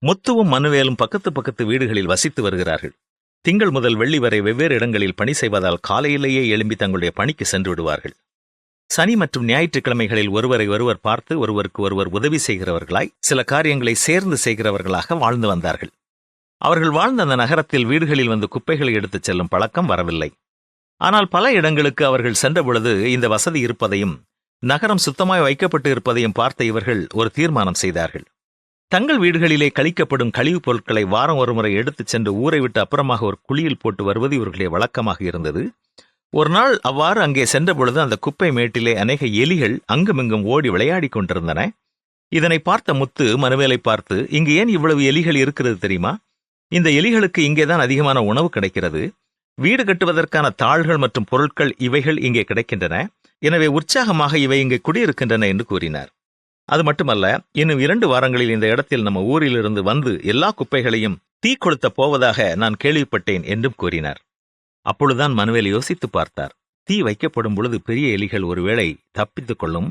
முத்துவும் மனுவேலும் பக்கத்து பக்கத்து வீடுகளில் வசித்து வருகிறார்கள். திங்கள் முதல் வெள்ளி வரை வெவ்வேறு இடங்களில் பணி செய்வதால் காலையிலேயே எழும்பி தங்களுடைய பணிக்கு சென்று விடுவார்கள். சனி மற்றும் ஞாயிற்றுக்கிழமைகளில் ஒருவரை ஒருவர் பார்த்து ஒருவருக்கு ஒருவர் உதவி செய்கிறவர்களாய் சில காரியங்களை சேர்ந்து செய்கிறவர்களாக வாழ்ந்து வந்தார்கள். அவர்கள் வாழ்ந்த அந்த நகரத்தில் வீடுகளில் வந்து குப்பைகளை எடுத்துச் செல்லும் பழக்கம் வரவில்லை. ஆனால் பல இடங்களுக்கு அவர்கள் சென்றபொழுது இந்த வசதி இருப்பதையும் நகரம் சுத்தமாய் வைக்கப்பட்டு இருப்பதையும் பார்த்த இவர்கள் ஒரு தீர்மானம் செய்தார்கள். தங்கள் வீடுகளிலே கழிக்கப்படும் கழிவுப் பொருட்களை வாரம் ஒருமுறை எடுத்துச் சென்று ஊரை விட்டு அப்புறமாக ஒரு குழியில் போட்டு வருவது இவர்களுடைய வழக்கமாக இருந்தது. ஒரு நாள் அவ்வாறு அங்கே சென்றபொழுது அந்த குப்பை மேட்டிலே அநேக எலிகள் அங்குமிங்கும் ஓடி விளையாடி கொண்டிருந்தன. இதனை பார்த்த முத்து மனுவேலை பார்த்து, இங்கு ஏன் இவ்வளவு எலிகள் இருக்கிறது தெரியுமா? இந்த எலிகளுக்கு இங்கேதான் அதிகமான உணவு கிடைக்கிறது. வீடு கட்டுவதற்கான தாள்கள் மற்றும் பொருட்கள் இவைகள் இங்கே கிடைக்கின்றன. எனவே உற்சாகமாக இவை இங்கே குடியிருக்கின்றன என்று கூறினார். அது மட்டுமல்ல, இன்னும் 2 வாரங்களில் இந்த இடத்தில் நம்ம ஊரிலிருந்து வந்து எல்லா குப்பைகளையும் தீ கொளுத்த போவதாக நான் கேள்விப்பட்டேன் என்றும் கூறினார். அப்பொழுதுதான் மனுவேல் யோசித்து பார்த்தார். தீ வைக்கப்படும் பொழுது பெரிய எலிகள் ஒருவேளை தப்பித்துக் கொள்ளும்.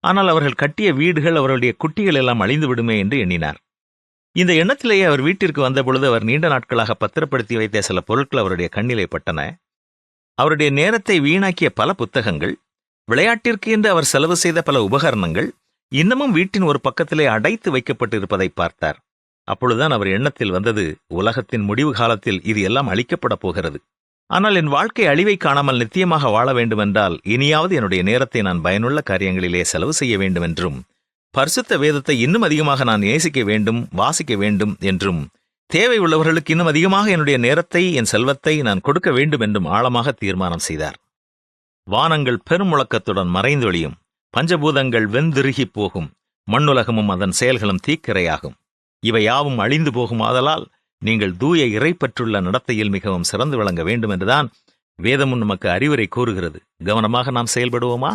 ஆனால் அவர்கள் கட்டிய வீடுகள், அவர்களுடைய குட்டிகள் எல்லாம் அழிந்து விடுமே என்று எண்ணினார். இந்த எண்ணத்திலேயே அவர் வீட்டிற்கு வந்தபொழுது அவர் நீண்ட நாட்களாக பத்திரப்படுத்தி வைத்த சில பொருட்கள் அவருடைய கண்ணிலே பட்டன. அவருடைய நேரத்தை வீணாக்கிய பல புத்தகங்கள், விளையாட்டிற்கு என்று அவர் செலவு செய்த பல உபகரணங்கள் இன்னமும் வீட்டின் ஒரு பக்கத்திலே அடைத்து வைக்கப்பட்டு இருப்பதை பார்த்தார். அப்பொழுதுதான் அவர் எண்ணத்தில் வந்தது, உலகத்தின் முடிவு காலத்தில் இது எல்லாம் அழிக்கப்பட போகிறது. ஆனால் என் வாழ்க்கை அழிவை காணாமல் நித்தியமாக வாழ வேண்டுமென்றால் இனியாவது என்னுடைய நேரத்தை நான் பயனுள்ள காரியங்களிலே செலவு செய்ய வேண்டுமென்றும், பரிசுத்த வேதத்தை இன்னும் அதிகமாக நான் நேசிக்க வேண்டும், வாசிக்க வேண்டும் என்றும், தேவை உள்ளவர்களுக்கு இன்னும் அதிகமாக என்னுடைய நேரத்தை, என் செல்வத்தை நான் கொடுக்க வேண்டும் என்றும் ஆழமாக தீர்மானம் செய்தார். வானங்கள் பெருமுழக்கத்துடன் மறைந்தொழியும், பஞ்சபூதங்கள் வெந்திருகிப் போகும், மண்ணுலகமும் அதன் செயல்களும் தீக்கிரையாகும். இவை யாவும் அழிந்து போகும். ஆதலால் நீங்கள் தூய இறைப்பற்றுள்ள நடத்தையில் மிகவும் சிறந்து விளங்க வேண்டும் என்றுதான் வேதமும் நமக்கு அறிவுரை கூறுகிறது. கவனமாக நாம் செயல்படுவோமா?